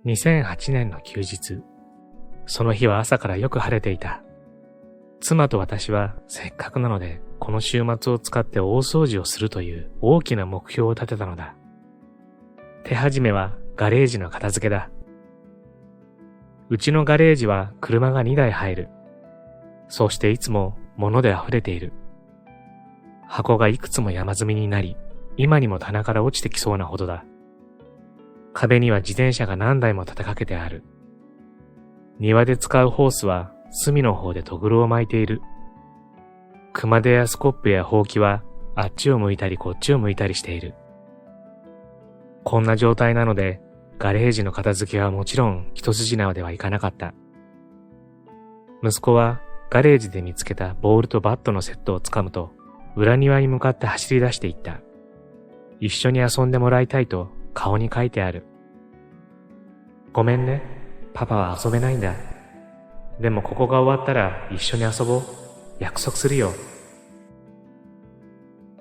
2008年の休日。その日は朝からよく晴れていた。妻と私はせっかくなのでこの週末を使って大掃除をするという大きな目標を立てたのだ。手始めはガレージの片付けだ。うちのガレージは車が2台入る。そしていつも物で溢れている。箱がいくつも山積みになり、今にも棚から落ちてきそうなほどだ。壁には自転車が何台も立てかけてある。庭で使うホースは隅の方でトグロを巻いている。熊手やスコップやほうきはあっちを向いたりこっちを向いたりしている。こんな状態なのでガレージの片付けはもちろん一筋縄ではいかなかった。息子はガレージで見つけたボールとバットのセットをつかむと裏庭に向かって走り出していった。一緒に遊んでもらいたいと顔に書いてある。ごめんね、パパは遊べないんだ。でもここが終わったら一緒に遊ぼう。約束するよ。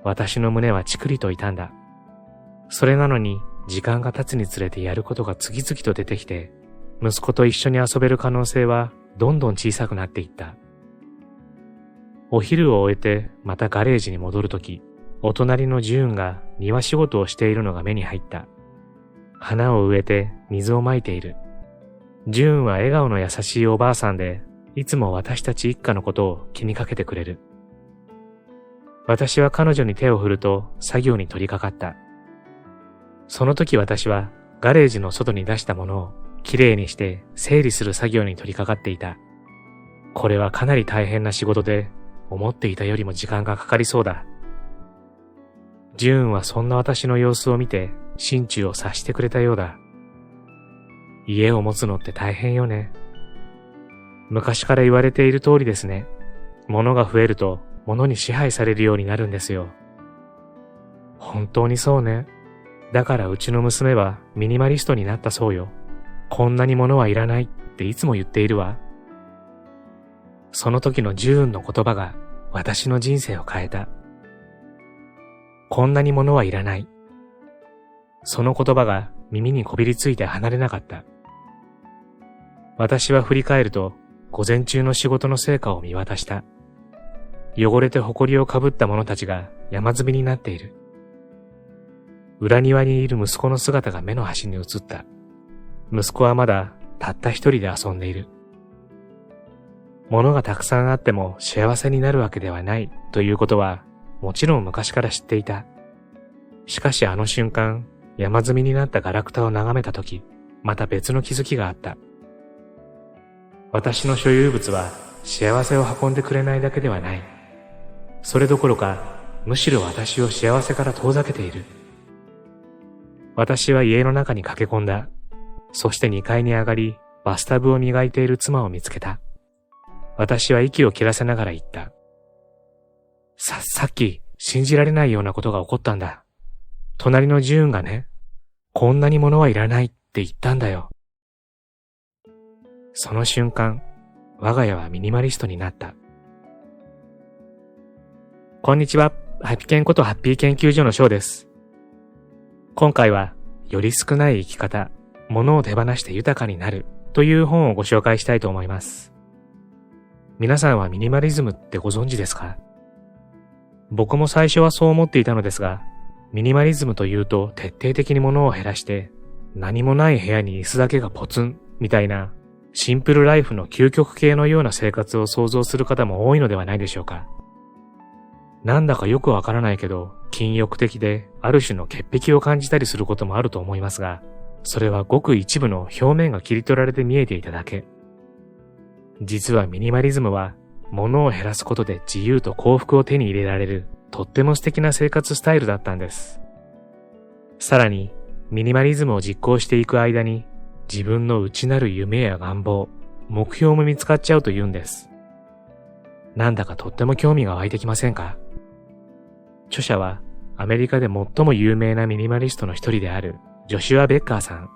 私の胸はチクリと痛んだ。それなのに時間が経つにつれてやることが次々と出てきて、息子と一緒に遊べる可能性はどんどん小さくなっていった。お昼を終えてまたガレージに戻るとき、お隣のジューンが庭仕事をしているのが目に入った。花を植えて水をまいている。ジューンは笑顔の優しいおばあさんで、いつも私たち一家のことを気にかけてくれる。私は彼女に手を振ると作業に取り掛かった。その時私はガレージの外に出したものをきれいにして整理する作業に取り掛かっていた。これはかなり大変な仕事で、思っていたよりも時間がかかりそうだ。ジューンはそんな私の様子を見て心中を察してくれたようだ。家を持つのって大変よね。昔から言われている通りですね。物が増えると物に支配されるようになるんですよ。本当にそうね。だからうちの娘はミニマリストになったそうよ。こんなに物はいらないっていつも言っているわ。その時のジューンの言葉が私の人生を変えた。こんなに物はいらない。その言葉が耳にこびりついて離れなかった。私は振り返ると午前中の仕事の成果を見渡した。汚れて埃をかぶった者たちが山積みになっている。裏庭にいる息子の姿が目の端に映った。息子はまだたった一人で遊んでいる。物がたくさんあっても幸せになるわけではないということはもちろん昔から知っていた。しかしあの瞬間、山積みになったガラクタを眺めたとき、また別の気づきがあった。私の所有物は幸せを運んでくれないだけではない。それどころか、むしろ私を幸せから遠ざけている。私は家の中に駆け込んだ。そして2階に上がり、バスタブを磨いている妻を見つけた。私は息を切らせながら言った。さっき信じられないようなことが起こったんだ。隣のジューンがね、こんなに物はいらないって言ったんだよ。その瞬間、我が家はミニマリストになった。こんにちは、ハピケンことハッピー研究所のショウです。今回は、より少ない生き方、物を手放して豊かになるという本をご紹介したいと思います。皆さんはミニマリズムってご存知ですか？僕も最初はそう思っていたのですが、ミニマリズムというと徹底的に物を減らして、何もない部屋に椅子だけがポツンみたいなシンプルライフの究極系のような生活を想像する方も多いのではないでしょうか。なんだかよくわからないけど、禁欲的である種の潔癖を感じたりすることもあると思いますが、それはごく一部の表面が切り取られて見えていただけ。実はミニマリズムは、物を減らすことで自由と幸福を手に入れられる、とっても素敵な生活スタイルだったんです。さらに、ミニマリズムを実行していく間に、自分の内なる夢や願望、目標も見つかっちゃうと言うんです。なんだかとっても興味が湧いてきませんか？著者は、アメリカで最も有名なミニマリストの一人である、ジョシュア・ベッカーさん。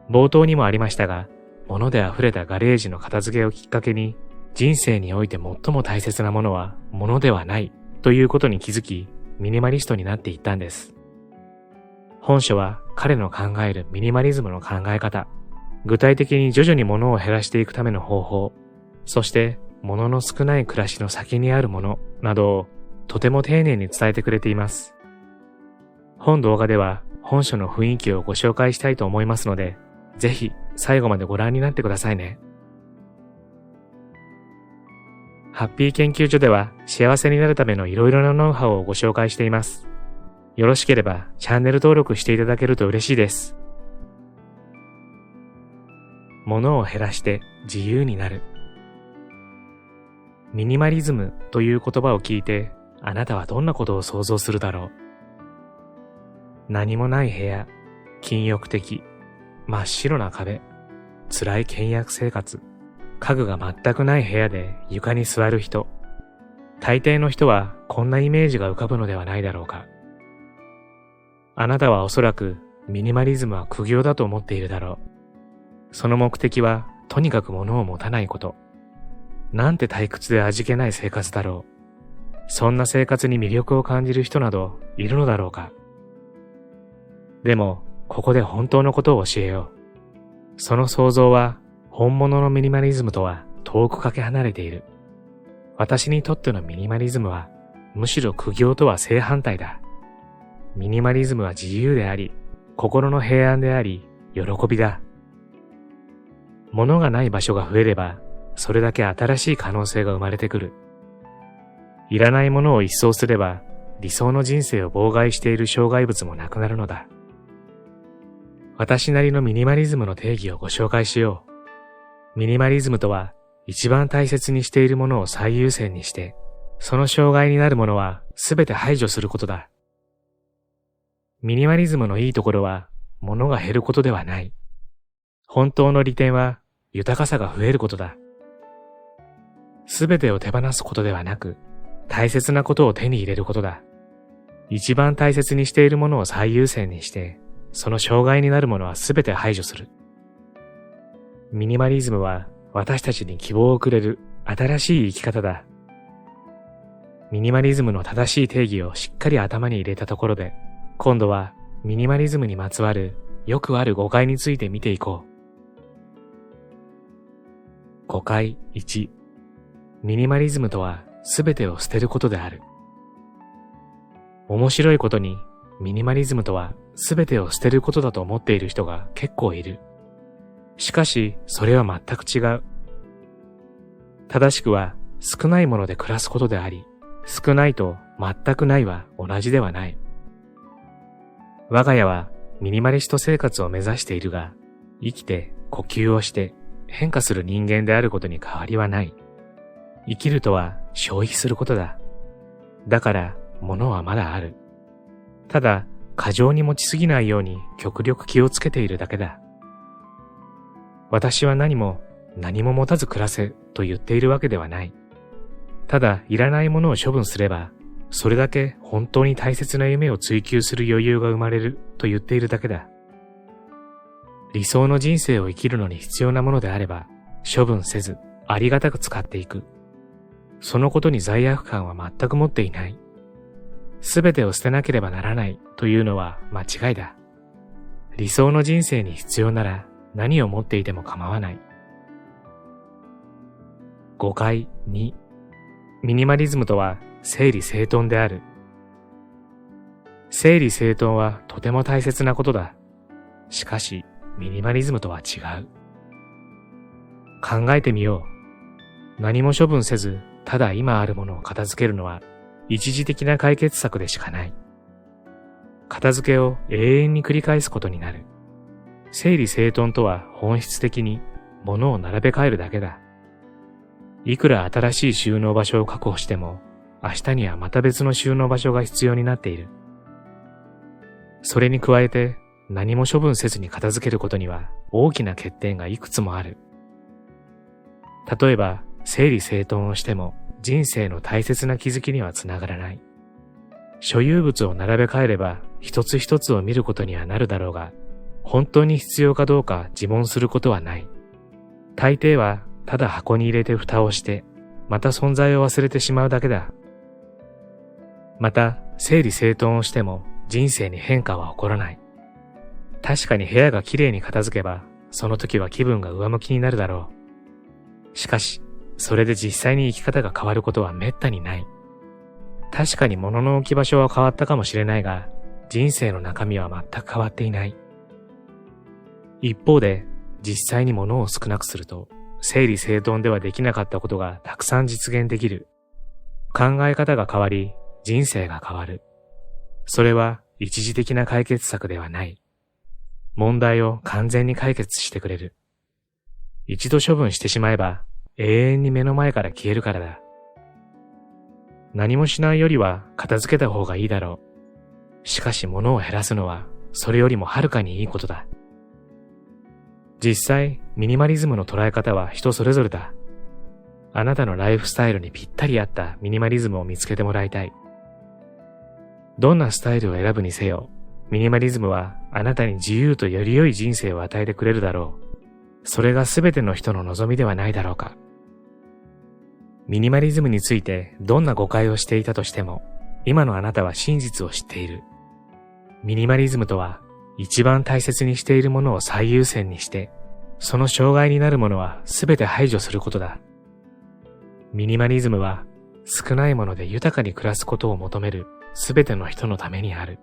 冒頭にもありましたが、物で溢れたガレージの片付けをきっかけに、人生において最も大切なものは物ではないということに気づき、ミニマリストになっていったんです。本書は彼の考えるミニマリズムの考え方、具体的に徐々に物を減らしていくための方法、そして物の少ない暮らしの先にあるものなどをとても丁寧に伝えてくれています。本動画では本書の雰囲気をご紹介したいと思いますので、ぜひ最後までご覧になってくださいね。ハッピー研究所では幸せになるためのいろいろなノウハウをご紹介しています。よろしければチャンネル登録していただけると嬉しいです。物を減らして自由になる。ミニマリズムという言葉を聞いて、あなたはどんなことを想像するだろう。何もない部屋、禁欲的、真っ白な壁、辛い倹約生活、家具が全くない部屋で床に座る人。大抵の人はこんなイメージが浮かぶのではないだろうか。あなたはおそらくミニマリズムは苦行だと思っているだろう。その目的はとにかく物を持たないこと。なんて退屈で味気ない生活だろう。そんな生活に魅力を感じる人などいるのだろうか。でも、ここで本当のことを教えよう。その想像は本物のミニマリズムとは遠くかけ離れている。私にとってのミニマリズムはむしろ苦行とは正反対だ。ミニマリズムは自由であり、心の平安であり、喜びだ。物がない場所が増えれば、それだけ新しい可能性が生まれてくる。いらないものを一掃すれば、理想の人生を妨害している障害物もなくなるのだ。私なりのミニマリズムの定義をご紹介しよう。ミニマリズムとは、一番大切にしているものを最優先にして、その障害になるものはすべて排除することだ。ミニマリズムのいいところは、物が減ることではない。本当の利点は、豊かさが増えることだ。すべてを手放すことではなく、大切なことを手に入れることだ。一番大切にしているものを最優先にして、その障害になるものはすべて排除する。ミニマリズムは、私たちに希望をくれる新しい生き方だ。ミニマリズムの正しい定義をしっかり頭に入れたところで、今度はミニマリズムにまつわるよくある誤解について見ていこう。誤解1、ミニマリズムとは全てを捨てることである。面白いことに、ミニマリズムとは全てを捨てることだと思っている人が結構いる。しかし、それは全く違う。正しくは少ないもので暮らすことであり、少ないと全くないは同じではない。我が家はミニマリスト生活を目指しているが、生きて呼吸をして変化する人間であることに変わりはない。生きるとは消費することだ。だから物はまだある。ただ過剰に持ちすぎないように極力気をつけているだけだ。私は何も持たず暮らせと言っているわけではない。ただいらないものを処分すれば、それだけ本当に大切な夢を追求する余裕が生まれると言っているだけだ。理想の人生を生きるのに必要なものであれば、処分せずありがたく使っていく。そのことに罪悪感は全く持っていない。すべてを捨てなければならないというのは間違いだ。理想の人生に必要なら何を持っていても構わない。誤解2、ミニマリズムとは整理整頓である。整理整頓はとても大切なことだ。しかし、ミニマリズムとは違う。考えてみよう。何も処分せず、ただ今あるものを片付けるのは、一時的な解決策でしかない。片付けを永遠に繰り返すことになる。整理整頓とは本質的に物を並べ替えるだけだ。いくら新しい収納場所を確保しても、明日にはまた別の収納場所が必要になっている。それに加えて何も処分せずに片付けることには大きな欠点がいくつもある。例えば整理整頓をしても人生の大切な気づきにはつながらない。所有物を並べ替えれば一つ一つを見ることにはなるだろうが、本当に必要かどうか自問することはない。大抵はただ箱に入れて蓋をしてまた存在を忘れてしまうだけだ。また整理整頓をしても人生に変化は起こらない。確かに部屋がきれいに片付けば、その時は気分が上向きになるだろう。しかし、それで実際に生き方が変わることは滅多にない。確かに物の置き場所は変わったかもしれないが、人生の中身は全く変わっていない。一方で、実際に物を少なくすると、整理整頓ではできなかったことがたくさん実現できる。考え方が変わり、人生が変わる。それは一時的な解決策ではない。問題を完全に解決してくれる。一度処分してしまえば、永遠に目の前から消えるからだ。何もしないよりは片付けた方がいいだろう。しかし物を減らすのは、それよりもはるかにいいことだ。実際、ミニマリズムの捉え方は人それぞれだ。あなたのライフスタイルにぴったり合ったミニマリズムを見つけてもらいたい。どんなスタイルを選ぶにせよ、ミニマリズムはあなたに自由とより良い人生を与えてくれるだろう。それが全ての人の望みではないだろうか。ミニマリズムについてどんな誤解をしていたとしても、今のあなたは真実を知っている。ミニマリズムとは、一番大切にしているものを最優先にして、その障害になるものは全て排除することだ。ミニマリズムは、少ないもので豊かに暮らすことを求める全ての人のためにある。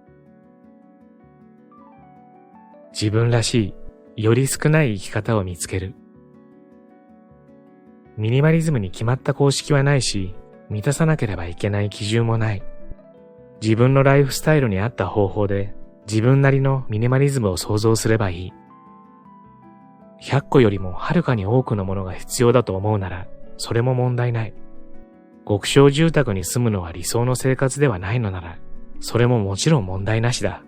自分らしい、より少ない生き方を見つける。ミニマリズムに決まった公式はないし、満たさなければいけない基準もない。自分のライフスタイルに合った方法で、自分なりのミニマリズムを創造すればいい。100個よりもはるかに多くのものが必要だと思うなら、それも問題ない。極小住宅に住むのは理想の生活ではないのなら、それももちろん問題なしだ。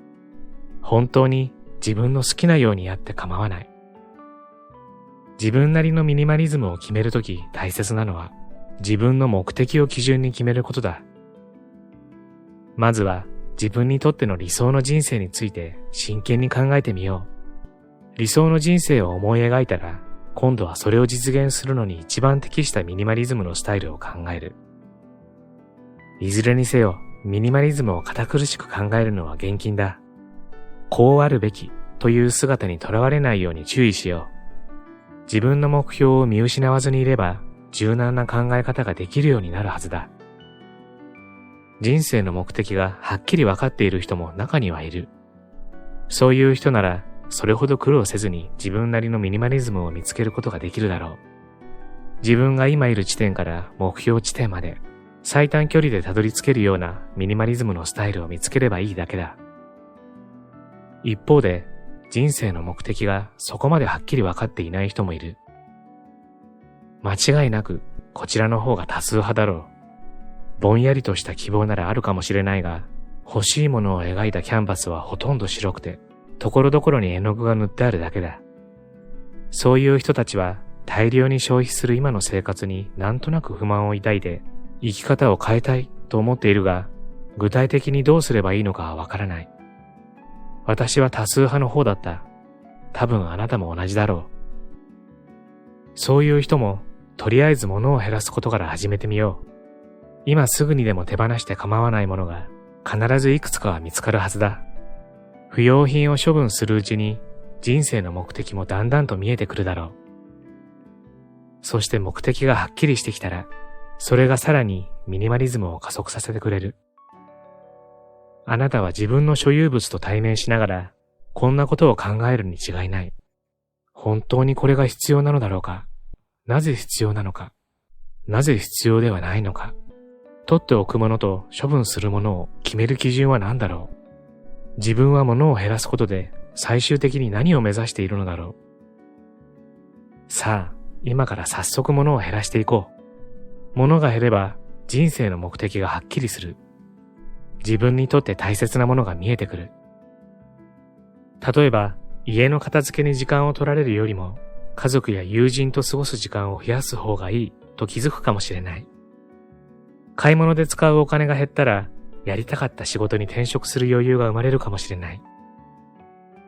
本当に自分の好きなようにやって構わない。自分なりのミニマリズムを決めるとき大切なのは、自分の目的を基準に決めることだ。まずは、自分にとっての理想の人生について真剣に考えてみよう。理想の人生を思い描いたら、今度はそれを実現するのに一番適したミニマリズムのスタイルを考える。いずれにせよ、ミニマリズムを堅苦しく考えるのは厳禁だ。こうあるべきという姿にとらわれないように注意しよう。自分の目標を見失わずにいれば、柔軟な考え方ができるようになるはずだ。人生の目的がはっきり分かっている人も中にはいる。そういう人なら、それほど苦労せずに自分なりのミニマリズムを見つけることができるだろう。自分が今いる地点から目標地点まで最短距離でたどり着けるようなミニマリズムのスタイルを見つければいいだけだ。一方で、人生の目的がそこまではっきり分かっていない人もいる。間違いなくこちらの方が多数派だろう。ぼんやりとした希望ならあるかもしれないが、欲しいものを描いたキャンバスはほとんど白くて、ところどころに絵の具が塗ってあるだけだ。そういう人たちは大量に消費する今の生活になんとなく不満を抱いて、生き方を変えたいと思っているが、具体的にどうすればいいのかはわからない。私は多数派の方だった。多分あなたも同じだろう。そういう人も、とりあえず物を減らすことから始めてみよう。今すぐにでも手放して構わないものが必ずいくつかは見つかるはずだ。不要品を処分するうちに人生の目的もだんだんと見えてくるだろう。そして目的がはっきりしてきたら、それがさらにミニマリズムを加速させてくれる。あなたは自分の所有物と対面しながら、こんなことを考えるに違いない。本当にこれが必要なのだろうか？なぜ必要なのか？なぜ必要ではないのか？取っておくものと処分するものを決める基準は何だろう？自分は物を減らすことで最終的に何を目指しているのだろう？さあ、今から早速物を減らしていこう。物が減れば人生の目的がはっきりする。自分にとって大切なものが見えてくる。例えば、家の片付けに時間を取られるよりも、家族や友人と過ごす時間を増やす方がいいと気づくかもしれない。買い物で使うお金が減ったら、やりたかった仕事に転職する余裕が生まれるかもしれない。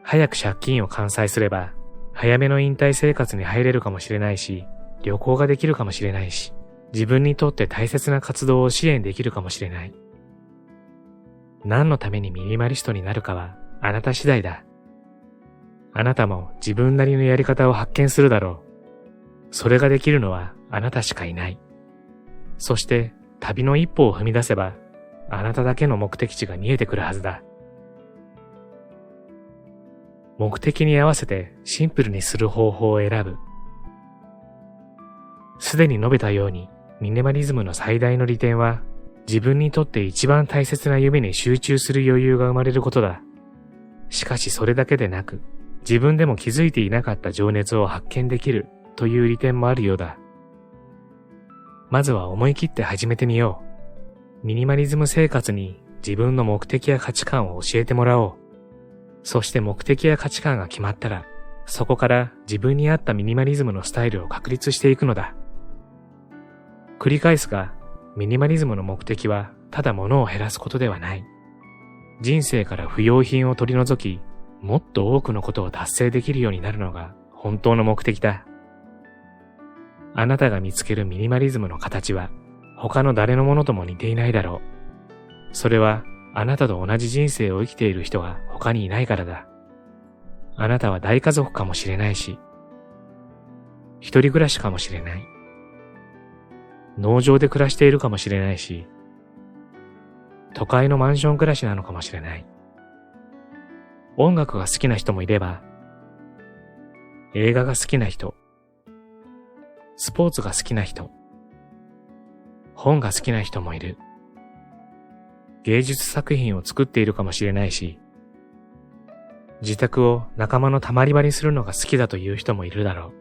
早く借金を完済すれば、早めの引退生活に入れるかもしれないし、旅行ができるかもしれないし、自分にとって大切な活動を支援できるかもしれない。何のためにミニマリストになるかはあなた次第だ。あなたも自分なりのやり方を発見するだろう。それができるのはあなたしかいない。そして旅の一歩を踏み出せば、あなただけの目的地が見えてくるはずだ。目的に合わせてシンプルにする方法を選ぶ。すでに述べたように、ミニマリズムの最大の利点は、自分にとって一番大切な夢に集中する余裕が生まれることだ。しかしそれだけでなく、自分でも気づいていなかった情熱を発見できるという利点もあるようだ。まずは思い切って始めてみよう。ミニマリズム生活に自分の目的や価値観を教えてもらおう。そして目的や価値観が決まったら、そこから自分に合ったミニマリズムのスタイルを確立していくのだ。繰り返すが、ミニマリズムの目的はただ物を減らすことではない。人生から不要品を取り除き、もっと多くのことを達成できるようになるのが本当の目的だ。あなたが見つけるミニマリズムの形は他の誰のものとも似ていないだろう。それはあなたと同じ人生を生きている人が他にいないからだ。あなたは大家族かもしれないし、一人暮らしかもしれない。農場で暮らしているかもしれないし、都会のマンション暮らしなのかもしれない。音楽が好きな人もいれば、映画が好きな人、スポーツが好きな人、本が好きな人もいる。芸術作品を作っているかもしれないし、自宅を仲間のたまり場にするのが好きだという人もいるだろう。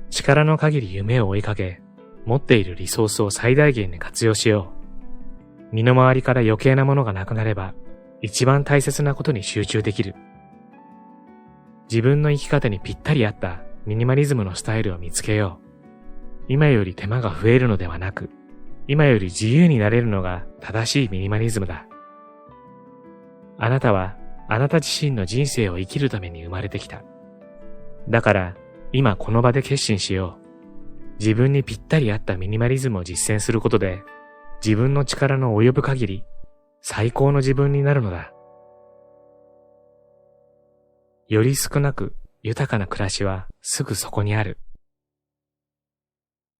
力の限り夢を追いかけ、持っているリソースを最大限に活用しよう。身の回りから余計なものがなくなれば、一番大切なことに集中できる。自分の生き方にぴったり合ったミニマリズムのスタイルを見つけよう。今より手間が増えるのではなく、今より自由になれるのが正しいミニマリズムだ。あなたはあなた自身の人生を生きるために生まれてきた。だから今この場で決心しよう。自分にぴったり合ったミニマリズムを実践することで、自分の力の及ぶ限り、最高の自分になるのだ。より少なく豊かな暮らしはすぐそこにある。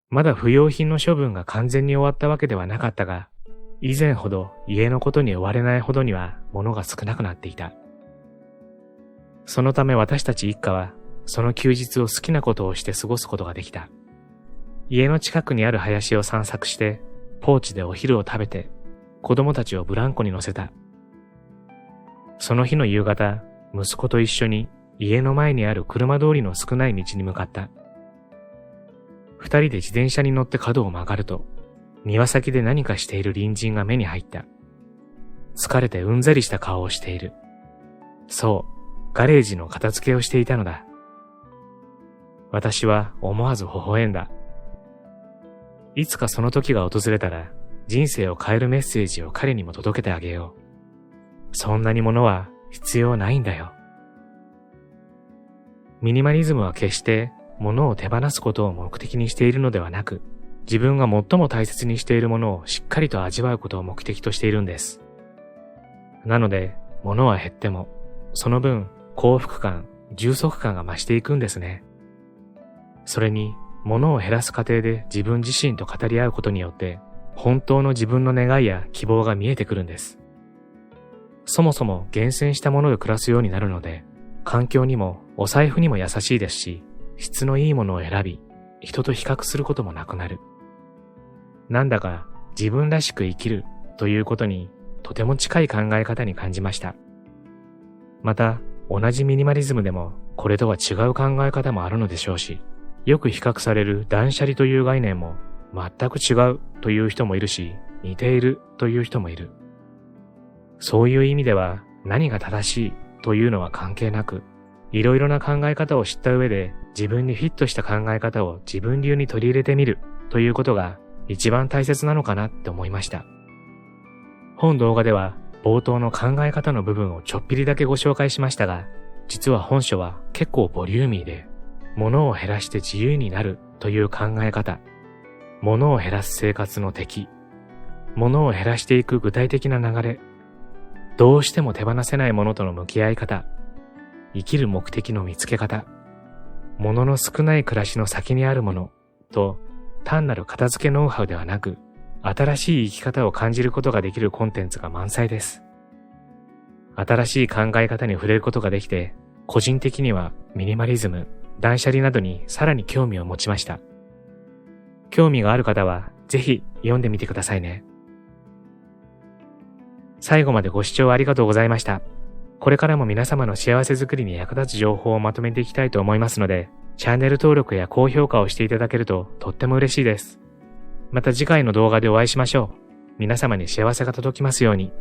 まだ不要品の処分が完全に終わったわけではなかったが、以前ほど家のことに追われないほどには物が少なくなっていた。そのため私たち一家は、その休日を好きなことをして過ごすことができた。家の近くにある林を散策して、ポーチでお昼を食べて、子供たちをブランコに乗せた。その日の夕方、息子と一緒に家の前にある車通りの少ない道に向かった。二人で自転車に乗って角を曲がると、庭先で何かしている隣人が目に入った。疲れてうんざりした顔をしている。そう、ガレージの片付けをしていたのだ。私は思わず微笑んだ。いつかその時が訪れたら、人生を変えるメッセージを彼にも届けてあげよう。そんなに物は必要ないんだよ。ミニマリズムは決して物を手放すことを目的にしているのではなく、自分が最も大切にしているものをしっかりと味わうことを目的としているんです。なので、物は減っても、その分幸福感、充足感が増していくんですね。それに、物を減らす過程で自分自身と語り合うことによって、本当の自分の願いや希望が見えてくるんです。そもそも厳選したもので暮らすようになるので、環境にもお財布にも優しいですし、質のいいものを選び、人と比較することもなくなる。なんだか自分らしく生きるということにとても近い考え方に感じました。また、同じミニマリズムでもこれとは違う考え方もあるのでしょうし、よく比較される断捨離という概念も全く違うという人もいるし、似ているという人もいる。そういう意味では何が正しいというのは関係なく、いろいろな考え方を知った上で自分にフィットした考え方を自分流に取り入れてみるということが一番大切なのかなって思いました。本動画では冒頭の考え方の部分をちょっぴりだけご紹介しましたが、実は本書は結構ボリューミーで、物を減らして自由になるという考え方、物を減らす生活の敵、物を減らしていく具体的な流れ、どうしても手放せないものとの向き合い方、生きる目的の見つけ方、ものの少ない暮らしの先にあるものと、単なる片付けノウハウではなく、新しい生き方を感じることができるコンテンツが満載です。新しい考え方に触れることができて、個人的にはミニマリズム、断捨離などにさらに興味を持ちました。興味がある方はぜひ読んでみてくださいね。最後までご視聴ありがとうございました。これからも皆様の幸せづくりに役立つ情報をまとめていきたいと思いますので、チャンネル登録や高評価をしていただけるととっても嬉しいです。また次回の動画でお会いしましょう。皆様に幸せが届きますように。